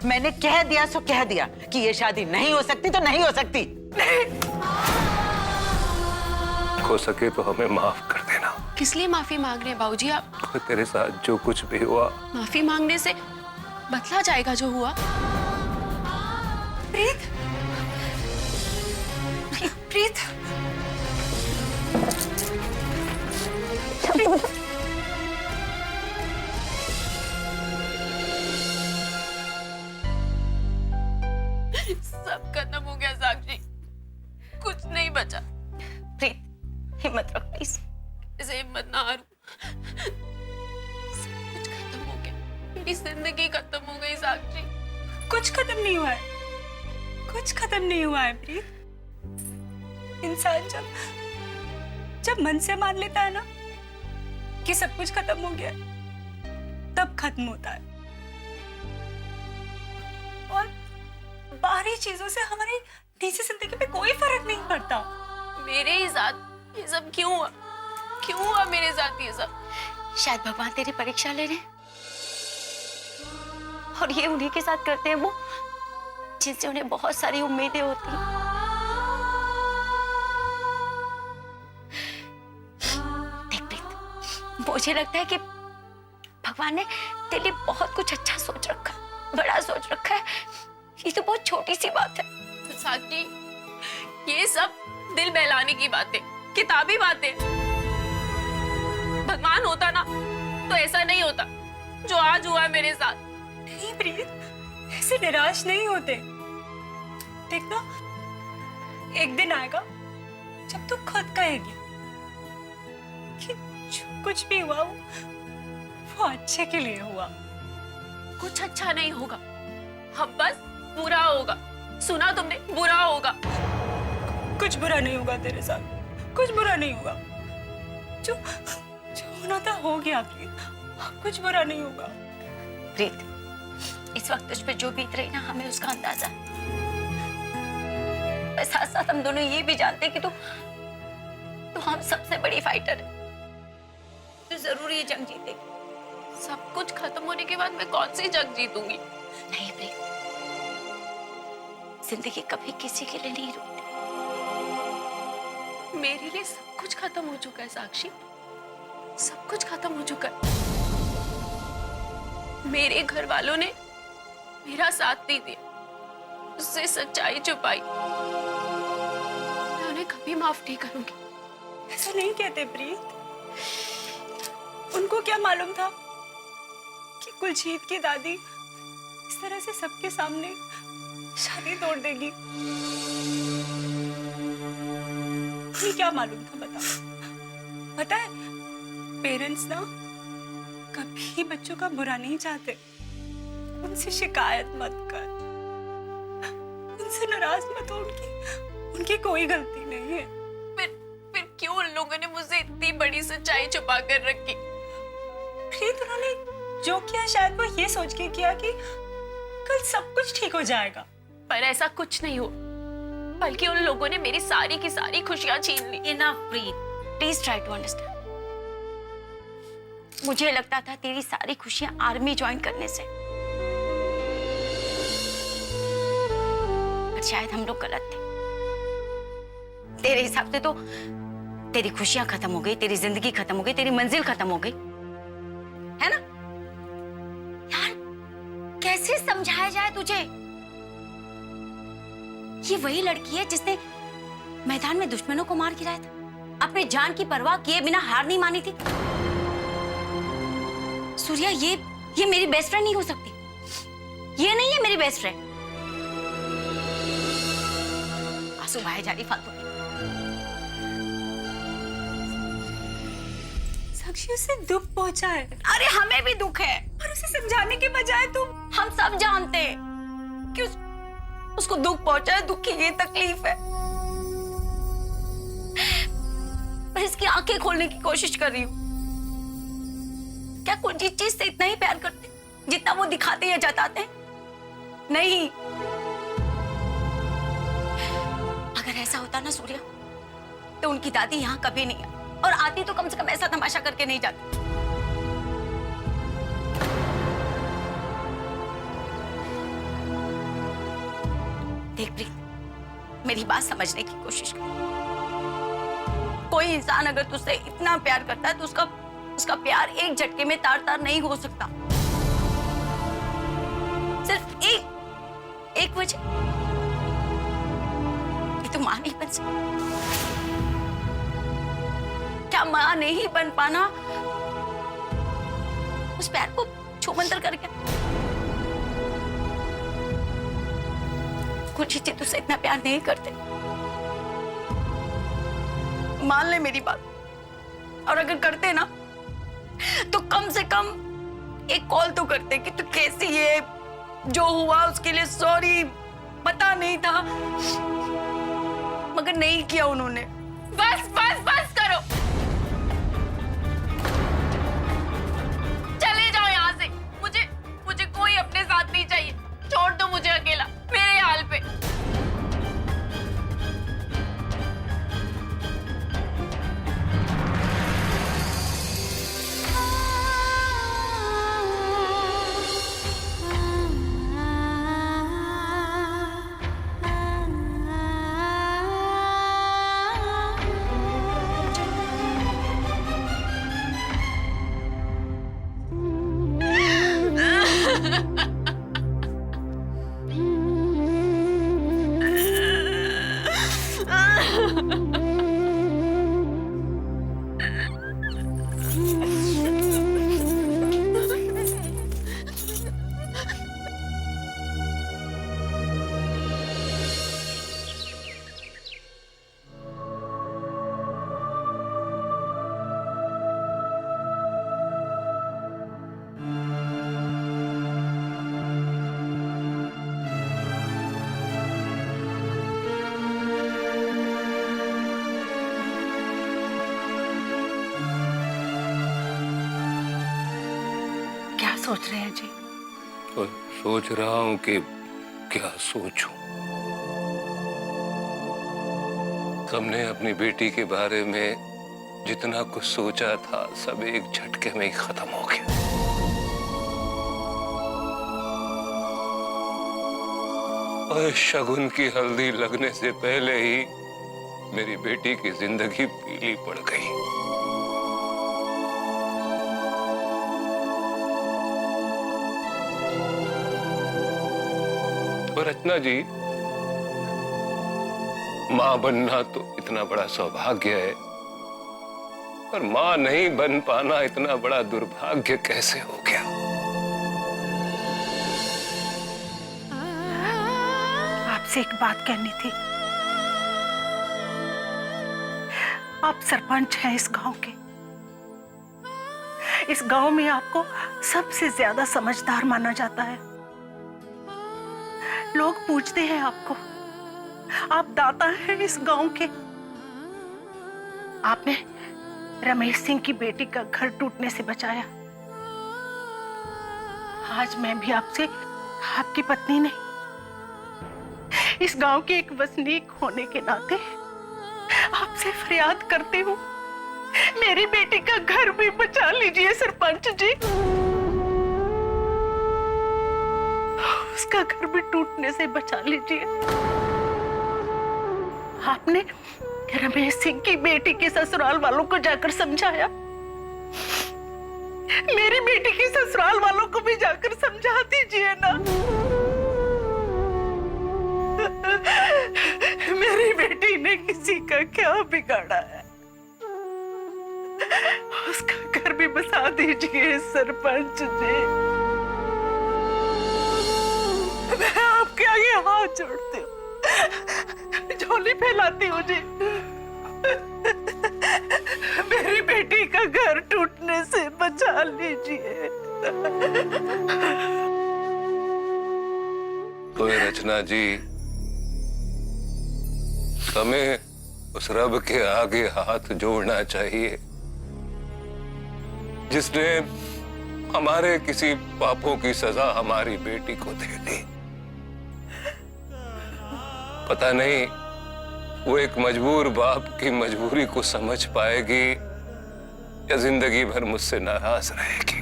मैंने कह दिया सो कह दिया कि ये शादी नहीं हो सकती तो नहीं हो सकती। हो सके तो हमें माफ कर देना। किस लिए माफी मांग रहे हैं बाबूजी आप? तेरे साथ जो कुछ भी हुआ, माफी मांगने से बदला जाएगा जो हुआ। प्रीत, प्रीत, सब खत्म हो गया साक्षी, कुछ नहीं बचा। प्रीत, हिम्मत रख प्लीज। इसे हिम्मत ना हारू। सब कुछ खत्म हो गया, मेरी जिंदगी खत्म हो गई साक्षी। कुछ खत्म नहीं हुआ है, कुछ खत्म नहीं हुआ है प्रीत। इंसान जब मन से मान लेता है ना कि सब कुछ खत्म हो गया, तब खत्म होता है। और बाहरी चीजों से हमारी निजी जिंदगी पे कोई फर्क नहीं पड़ता। मेरे ही साथ ये सब क्यों हुआ? क्यों हुआ मेरे साथ ये सब? शायद भगवान तेरी परीक्षा ले रहे हैं, और ये उन्हीं के साथ करते हैं वो जिनसे उन्हें बहुत सारी उम्मीदें होती हैं। देख प्रीत, मुझे लगता है कि भगवान ने तेरे लिए बहुत कुछ अच्छा सोच रखा है, बड़ा सोच रखा है। ये तो बहुत छोटी सी बात है। साक्षी, ये सब दिल बहलाने की बातें, किताबी बातें। भगवान होता ना तो ऐसा नहीं होता जो आज हुआ मेरे साथ। नहीं प्रीत, ऐसे निराश नहीं होते। देखना, एक दिन आएगा जब तू खुद कहेगी कि जो कुछ भी हुआ वो अच्छे के लिए हुआ। कुछ अच्छा नहीं होगा, हम बस बुरा होगा। सुना तुमने? बुरा होगा। कुछ बुरा नहीं होगा तेरे साथ, कुछ बुरा नहीं होगा। जो होना था हो गया प्रीत, कुछ बुरा नहीं होगा। प्रीत, इस वक्त तुझ पे जो बीत रही ना, हमें उसका अंदाजा है। साथ साथ हम दोनों ये भी जानते हैं कि तू हम सबसे बड़ी फाइटर है। तू जरूर ये जंग जीतेगी। सब कुछ खत्म होने के बाद मैं कौन सी जंग जीतूंगी? नहीं प्रीत, जिंदगी कभी किसी के लिए नहीं रुकती। मेरे लिए सब कुछ खत्म हो चुका है साक्षी, सब कुछ खत्म हो चुका है। मेरे घर वालों ने मेरा साथ नहीं दिया, उससे सच्चाई छुपाई। मैं उन्हें कभी माफ नहीं करूंगी। ऐसा नहीं कहते प्रीत। उनको क्या मालूम था कि कुलजीत की दादी इस तरह से सबके सामने शादी तोड़ देगी। उन्हें क्या मालूम था? पता है, पेरेंट्स ना कभी बच्चों का बुरा नहीं चाहते। उनसे शिकायत मत कर, उनसे नाराज मत हो। उनकी कोई गलती नहीं है। फिर क्यों उन लोगों ने मुझसे इतनी बड़ी सच्चाई छुपा कर रखी? प्रीत, उन्होंने जो किया शायद वो ये सोच के किया कि कल सब कुछ ठीक हो जाएगा। पर ऐसा कुछ नहीं हो, बल्कि उन लोगों ने मेरी सारी की सारी खुशियां छीन ली। Enough, Preet, please try to understand. मुझे लगता था तेरी सारी खुशियां आर्मी ज्वाइन करने से, पर शायद हम लोग गलत थे। तेरे हिसाब से तो तेरी खुशियां खत्म हो गई, तेरी जिंदगी खत्म हो गई, तेरी मंजिल खत्म हो गई, है ना? यार, कैसे समझाया जाए तुझे? ये वही लड़की है जिसने मैदान में दुश्मनों को मार गिराया था, अपने जान की परवाह किए बिना हार नहीं मानी थी। सूर्या, ये मेरी बेस्ट फ्रेंड नहीं हो सकती। ये नहीं है मेरी बेस्ट फ्रेंड। आंसू बहाए जा रही फालतू। साक्षी, उसे दुख पहुंचा है। अरे हमें भी दुख है, और उसे समझाने के बजाय तुम, हम सब जानते हैं कि उसको दुख पहुंचा है। दुख की ये तकलीफ है, मैं इसकी आंखें खोलने की कोशिश कर रही हूँ। क्या कुलजीत चीज से इतना ही प्यार करते जितना वो दिखाते या जताते हैं? नहीं। अगर ऐसा होता ना सूर्या, तो उनकी दादी यहाँ कभी नहीं आती, और आती तो कम से कम ऐसा तमाशा करके नहीं जाती। देख प्रीत, मेरी बात समझने की कोशिश कर। कोई इंसान अगर तुझसे इतना प्यार करता है तो उसका प्यार एक झटके में तार तार नहीं हो सकता। सिर्फ एक वजह कि तू मां नहीं बन सकती। क्या मां नहीं बन पाना उस प्यार को छूमंतर करके? कुछ चीजें तुझसे इतना प्यार नहीं करते, मान ले मेरी बात। और अगर करते ना तो कम से कम एक कॉल तो करते कि तू कैसी है, जो हुआ उसके लिए सॉरी, पता नहीं था, मगर नहीं किया उन्होंने। बस बस बस करो, चले जाओ यहाँ से। मुझे कोई अपने साथ नहीं चाहिए। छोड़ दो मुझे अकेला मेरे हाल पे। सोच रहे हैं जी? और सोच रहा हूं कि क्या सोचूं। हमने अपनी बेटी के बारे में जितना कुछ सोचा था सब एक झटके में ही खत्म हो गया। और शगुन की हल्दी लगने से पहले ही मेरी बेटी की जिंदगी पीली पड़ गई। और रचना जी, मां बनना तो इतना बड़ा सौभाग्य है, पर मां नहीं बन पाना इतना बड़ा दुर्भाग्य कैसे हो गया? आपसे एक बात कहनी थी। आप सरपंच हैं इस गांव के। इस गांव में आपको सबसे ज्यादा समझदार माना जाता है। लोग पूछते हैं आपको, आप दाता हैं इस गांव के। आपने रमेश सिंह की बेटी का घर टूटने से बचाया। आज मैं भी आपसे आपकी पत्नी नहीं, इस गांव के एक वसनीक होने के नाते आपसे फरियाद करती हूँ, मेरी बेटी का घर भी बचा लीजिए सरपंच जी। उसका घर भी टूटने से बचा लीजिए। आपने रमेश सिंह की बेटी के ससुराल वालों को जाकर समझाया, मेरी बेटी के ससुराल वालों को भी जाकर समझा दीजिए ना। मेरी बेटी ने किसी का क्या बिगाड़ा है, उसका घर भी बसा दीजिए सरपंच जी। मैं आपके आगे हाथ जोड़ती हूँ, झोली फैलाती हूँ जी। मेरी बेटी का घर टूटने से बचा लीजिए। तो रचना जी, हमें उस रब के आगे हाथ जोड़ना चाहिए जिसने हमारे किसी पापों की सजा हमारी बेटी को दे दी। पता नहीं वो एक मजबूर बाप की मजबूरी को समझ पाएगी या जिंदगी भर मुझसे नाराज रहेगी।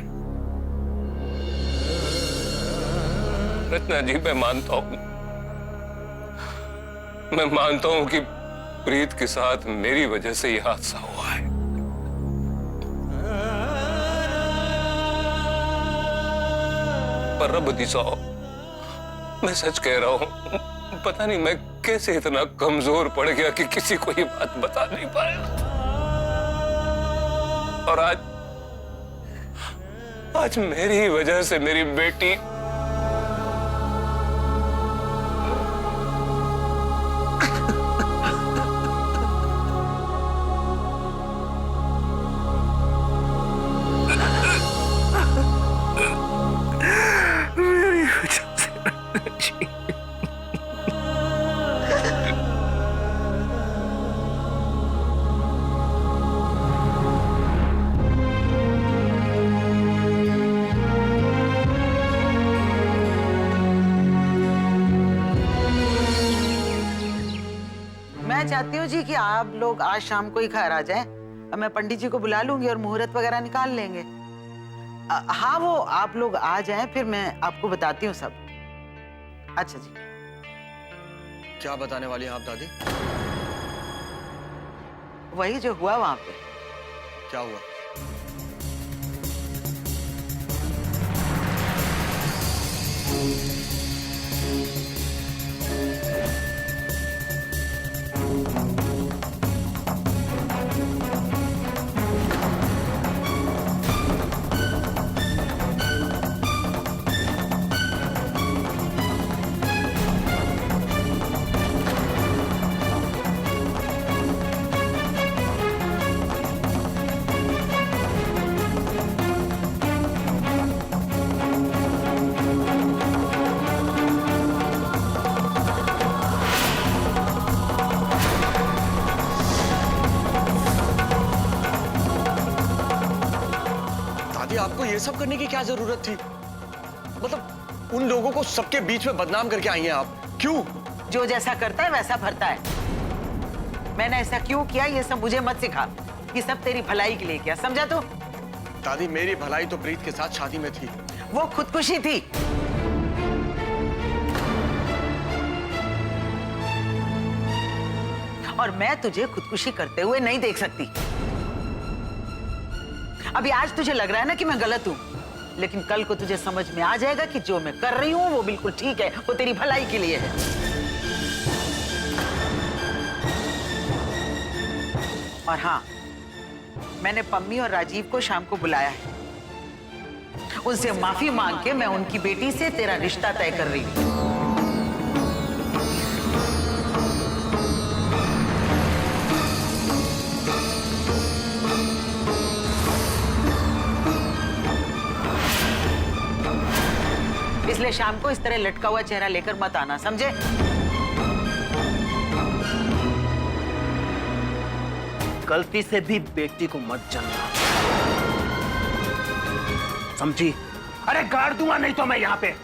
रत्ना जी, मैं मानता हूं मैं मानता हूं कि प्रीत के साथ मेरी वजह से यह हादसा हुआ है, पर रब भतीजा, मैं सच कह रहा हूं, पता नहीं मैं कैसे इतना कमजोर पड़ गया कि किसी को ये बात बता नहीं पाया। और आज मेरी ही वजह से मेरी बेटी मैं चाहती हूँ जी कि आप लोग आज शाम को ही घर आ जाएं। अब मैं पंडित जी को बुला लूंगी और मुहूर्त वगैरह निकाल लेंगे। हाँ, वो आप लोग आ जाएं, फिर मैं आपको बताती हूँ सब। अच्छा जी। क्या बताने वाली हैं आप दादी? वही जो हुआ वहां पे। क्या हुआ? आपको ये सब करने की क्या जरूरत थी? मतलब उन लोगों को सबके बीच में बदनाम करके आई हैं आप, क्यों? जो जैसा करता है वैसा भरता है। मैंने ऐसा क्यों किया ये सब मुझे मत सिखा। ये सब तेरी भलाई के लिए किया, समझा तू? दादी, मेरी भलाई तो प्रीत के साथ शादी में थी। वो खुदकुशी थी। और मैं तुझे खुदकुशी करते हुए नहीं देख सकती। अभी आज तुझे लग रहा है ना कि मैं गलत हूं, लेकिन कल को तुझे समझ में आ जाएगा कि जो मैं कर रही हूं वो बिल्कुल ठीक है, वो तेरी भलाई के लिए है। और हाँ, मैंने पम्मी और राजीव को शाम को बुलाया है। उनसे माफी मांग के मैं उनकी बेटी से तेरा रिश्ता तय कर रही हूं। इसलिए शाम को इस तरह लटका हुआ चेहरा लेकर मत आना, समझे? गलती से भी बेटी को मत जानना, समझी? अरे गाड़ दूंगा नहीं तो मैं यहां पे।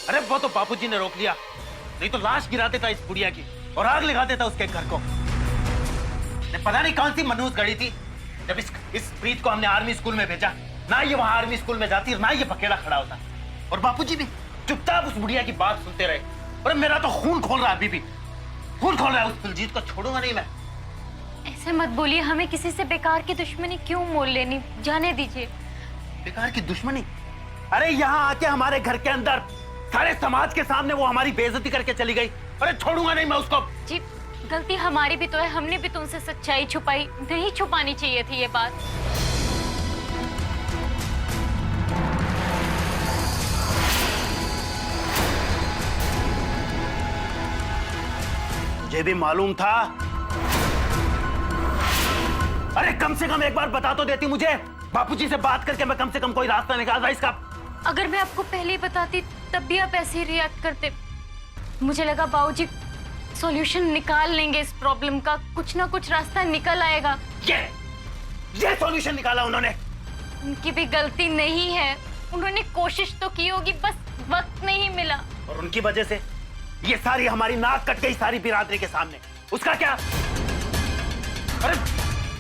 अरे वो तो बापूजी ने रोक लिया, नहीं तो लाश गिरा देता इस बुढ़िया की और आग लगा देता उसके घर को। पता नहीं कौन सी मनहूस गड़ी थी जब इस प्रीत को हमने आर्मी स्कूल में भेजा। ना ये वहां आर्मी स्कूल में जाती, ना ये पकेड़ा खड़ा होता, और बापूजी भी चुपचाप उस बुढ़िया की बात सुनते रहे। और मेरा तो खून खोल रहा है, अभी भी खून खोल रहा है। उस दिलजीत को छोड़ूंगा नहीं मैं। ऐसे मत बोलिए, हमें किसी से बेकार की दुश्मनी क्यों मोल लेनी, जाने दीजिए। बेकार की दुश्मनी? अरे यहाँ आके हमारे घर के अंदर सारे समाज के सामने वो हमारी बेइज्जती करके चली गई। अरे छोड़ूंगा नहीं मैं उसको। जी, गलती हमारी भी तो है, हमने भी तुमसे सच्चाई छुपाई, नहीं छुपानी चाहिए थी ये बात। मुझे भी मालूम था। अरे कम से कम एक बार बता तो देती मुझे, बापूजी से बात करके मैं कम से कम कोई रास्ता निकालता इसका। अगर मैं आपको पहले ही बताती तब भी आप ऐसे ही रिएक्ट करते। मुझे लगा बाबूजी सॉल्यूशन निकाल लेंगे इस प्रॉब्लम का, कुछ ना कुछ रास्ता निकल आएगा। ये सॉल्यूशन निकाला उन्होंने। उनकी भी गलती नहीं है, उन्होंने कोशिश तो की होगी, बस वक्त नहीं मिला। और उनकी वजह से ये सारी हमारी नाक कट गई सारी बिरादरी के सामने। उसका क्या? अरे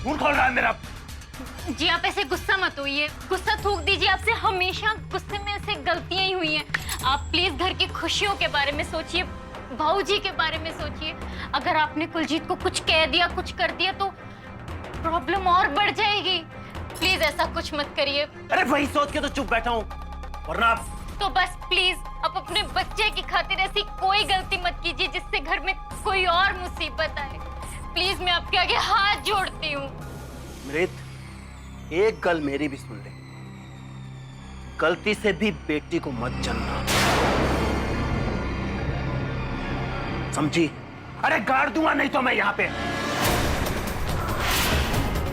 खून खोल रहा है मेरा। जी आप ऐसे गुस्सा मत होइए, गुस्सा थूक दीजिए। आपसे हमेशा गुस्से में ऐसे गलतियां ही हुई हैं। आप प्लीज घर की खुशियों के बारे में सोचिए, भाऊजी के बारे में सोचिए। अगर आपने कुलजीत को कुछ कह दिया, कुछ कर दिया तो प्रॉब्लम और बढ़ जाएगी। प्लीज ऐसा कुछ मत करिए। अरे वही सोच के तो चुप बैठा हूँ, वरना तो बस प्लीज आप अपने बच्चे की खातिर ऐसी कोई गलती मत कीजिए जिससे घर में कोई और मुसीबत आए। प्लीज मैं आपके आगे हाथ जोड़ती हूँ। मृत, एक गल मेरी भी सुन ले, गलती से भी बेटी को मत जलना, समझी? अरे गाड़ दूंगा नहीं तो मैं यहाँ पे।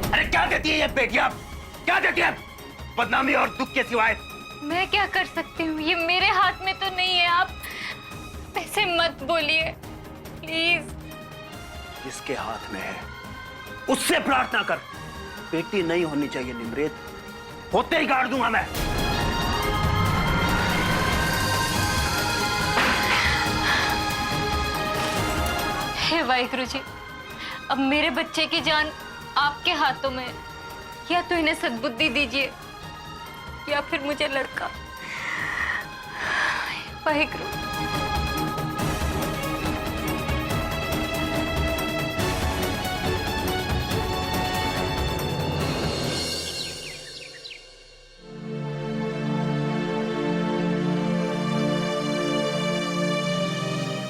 अरे क्या देती है ये बेटियां? क्या देती है? बदनामी और दुख के सिवाय। मैं क्या कर सकती हूँ, ये मेरे हाथ में तो नहीं है। आप ऐसे मत बोलिए प्लीज। जिसके हाथ में है उससे प्रार्थना कर। बेटी नहीं होनी चाहिए निमृत, होते ही गाड़ दूंगा मैं। हे वाहिगुरु जी, अब मेरे बच्चे की जान आपके हाथों में है। या तो इन्हें सद्बुद्धि दीजिए या फिर मुझे लड़का। वाहिगुरु।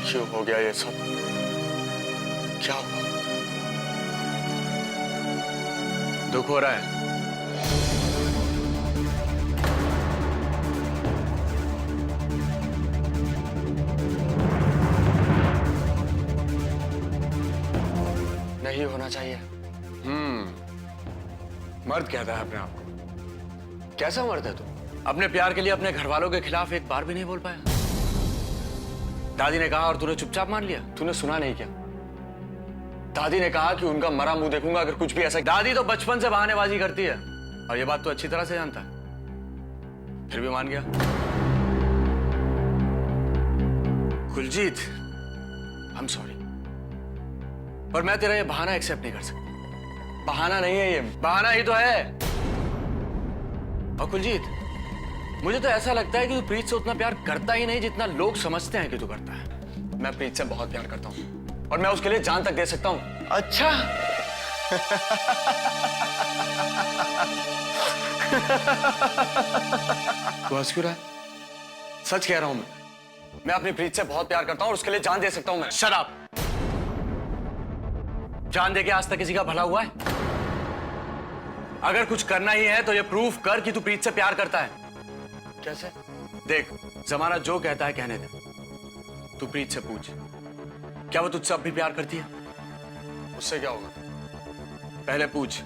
क्यों हो गया ये सब? क्या हुआ? दुख हो रहा है? नहीं होना चाहिए। मर्द कहता है अपने आप को। कैसा मर्द है तू? अपने प्यार के लिए अपने घर वालों के खिलाफ एक बार भी नहीं बोल पाया। दादी ने कहा और तूने चुपचाप मान लिया। तूने सुना नहीं क्या? दादी ने कहा कि उनका मरा मुंह देखूंगा अगर कुछ भी ऐसा। दादी तो बचपन से बहानेबाजी करती है और ये बात तो अच्छी तरह से जानता है, फिर भी मान गया। कुलजीत, आई एम सॉरी, पर मैं तेरा ये बहाना एक्सेप्ट नहीं कर सकता। बहाना नहीं है ये, बहाना ही तो है। और कुलजीत, मुझे तो ऐसा लगता है कि तू प्रीत से उतना प्यार करता ही नहीं जितना लोग समझते हैं कि तू करता है। मैं प्रीत से बहुत प्यार करता हूँ और मैं उसके लिए जान तक दे सकता हूँ। अच्छा। तू हंस क्यों रहा है? सच कह रहा हूं मैं अपनी प्रीत से बहुत प्यार करता हूं और उसके लिए जान दे सकता हूं मैं। शराब जान दे के आज तक किसी का भला हुआ है? अगर कुछ करना ही है तो ये प्रूफ कर कि तू प्रीत से प्यार करता है। कैसे? देख, जमाना जो कहता है कहने दे। तू प्रीत से पूछ, क्या वो तुझसे अब भी प्यार करती है? उससे क्या होगा? पहले पूछ।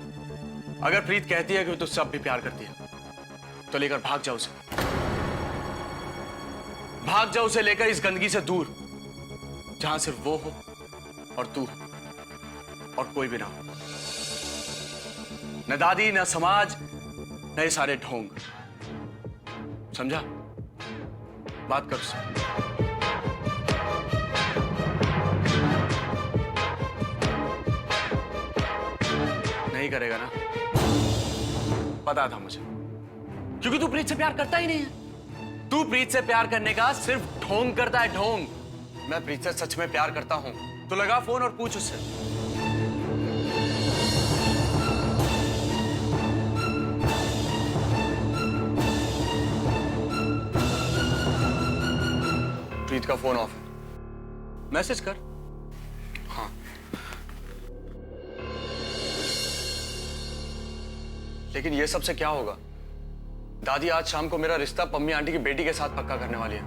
अगर प्रीत कहती है कि वो तुझसे अब भी प्यार करती है तो लेकर भाग जा उसे। भाग जा उसे लेकर इस गंदगी से दूर, जहां सिर्फ वो हो और तू और कोई भी ना हो। न दादी, न समाज, न ये सारे ढोंग। समझा? बात कर उससे। नहीं करेगा ना? पता था मुझे, क्योंकि तू प्रीत से प्यार करता ही नहीं है। तू प्रीत से प्यार करने का सिर्फ ढोंग करता है, ढोंग। मैं प्रीत से सच में प्यार करता हूं। तो लगा फोन और पूछ उससे। प्रीत का फोन ऑफ है, मैसेज कर। हाँ। लेकिन ये सबसे क्या होगा? दादी आज शाम को मेरा रिश्ता पम्मी आंटी की बेटी के साथ पक्का करने वाली है।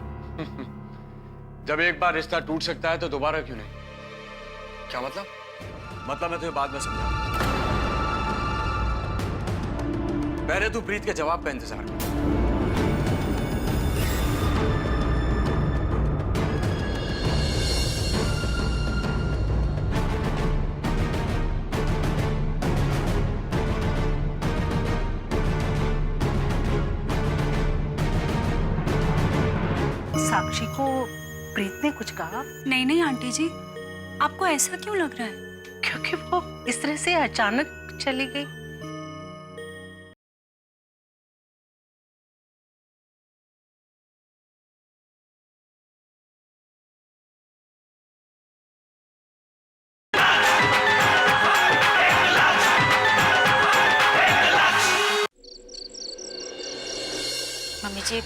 जब एक बार रिश्ता टूट सकता है तो दोबारा क्यों नहीं? क्या मतलब? मतलब मैं तुझे बाद में समझा। पहले तू प्रीत के जवाब का इंतजार कर। कुछ कहा? नहीं नहीं आंटी जी, आपको ऐसा क्यों लग रहा है? क्योंकि वो इस तरह से अचानक चली गई। मम्मी जी,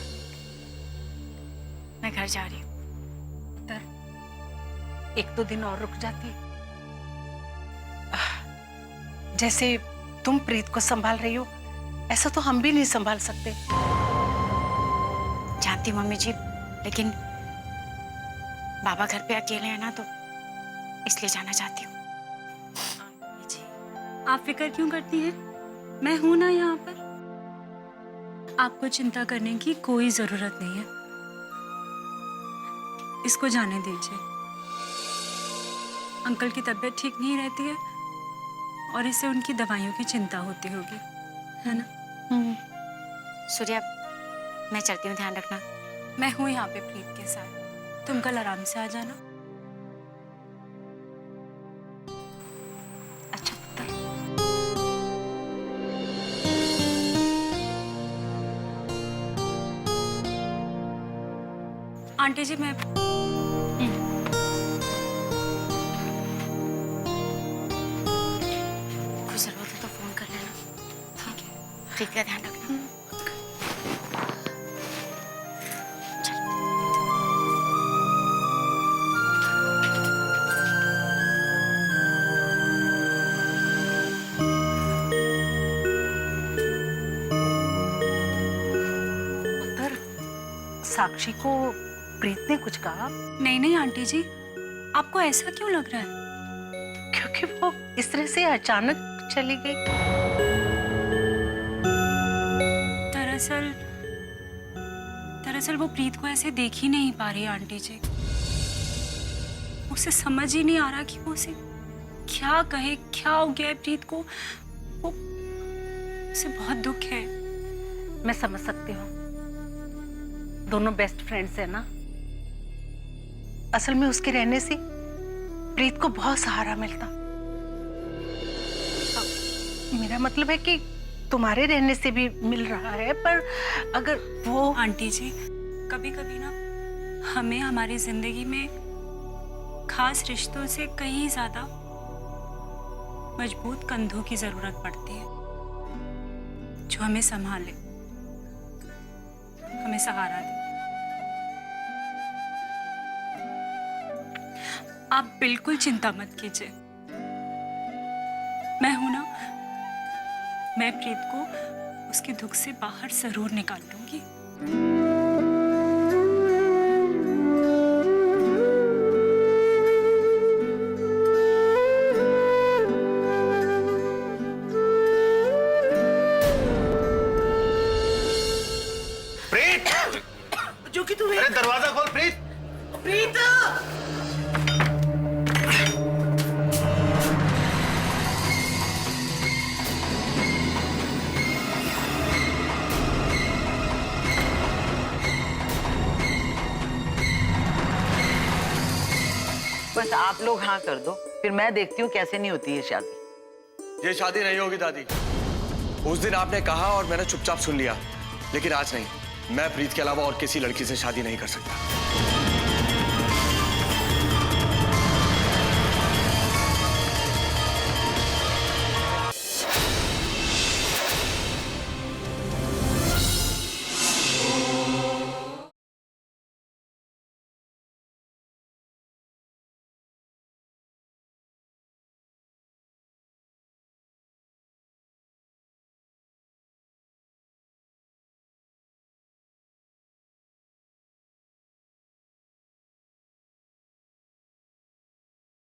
मैं घर जा रही हूँ। एक दो दिन और रुक जाती। जैसे तुम प्रीत को संभाल रही हो, ऐसा तो हम भी नहीं संभाल सकते। जानती हूँ मम्मी जी, लेकिन बाबा घर पे अकेले हैं ना, तो इसलिए जाना चाहती हूँ। मम्मी जी, आप फिक्र क्यों करती हैं? मैं हूं ना यहाँ पर। आपको चिंता करने की कोई जरूरत नहीं है। इसको जाने दीजिए। अंकल की तबीयत ठीक नहीं रहती है और इसे उनकी दवाइयों की चिंता होती होगी, है ना? सूर्या, मैं चलती हूँ, ध्यान रखना। मैं हूँ यहाँ पे प्रीत के साथ। तुम कल आराम से आ जाना। अच्छा पुत्र। आंटी जी, मैं कोई जरूरत हो तो फोन कर लेना। ठीक है, प्रीत का ध्यान रखना। उधर साक्षी को प्रीत ने कुछ कहा? नहीं नहीं आंटी जी, आपको ऐसा क्यों लग रहा है? क्योंकि वो इस तरह से अचानक चली गई। दरअसल वो प्रीत को ऐसे देख ही नहीं पा रही आंटी जी। उसे समझ ही नहीं आ रहा कि वो उसे क्या कहे, क्या हो गया है प्रीत को। वो उसे बहुत दुख है। मैं समझ सकती हूँ, दोनों बेस्ट फ्रेंड्स हैं ना। असल में उसके रहने से प्रीत को बहुत सहारा मिलता। मेरा मतलब है कि तुम्हारे रहने से भी मिल रहा है, पर अगर वो... आंटी जी, कभी कभी ना हमें हमारी जिंदगी में खास रिश्तों से कहीं ज्यादा मजबूत कंधों की जरूरत पड़ती है, जो हमें संभाले, हमें सहारा दे। आप बिल्कुल चिंता मत कीजिए, मैं हूं ना। मैं प्रीत को उसके दुख से बाहर जरूर निकाल लूंगी। प्रीत, जो कि तुम्हें... अरे दरवाजा खोल प्रीत। प्रीत! बस आप लोग हाँ कर दो, फिर मैं देखती हूँ कैसे नहीं होती है शादी। ये शादी नहीं होगी दादी। उस दिन आपने कहा और मैंने चुपचाप सुन लिया, लेकिन आज नहीं। मैं प्रीत के अलावा और किसी लड़की से शादी नहीं कर सकता।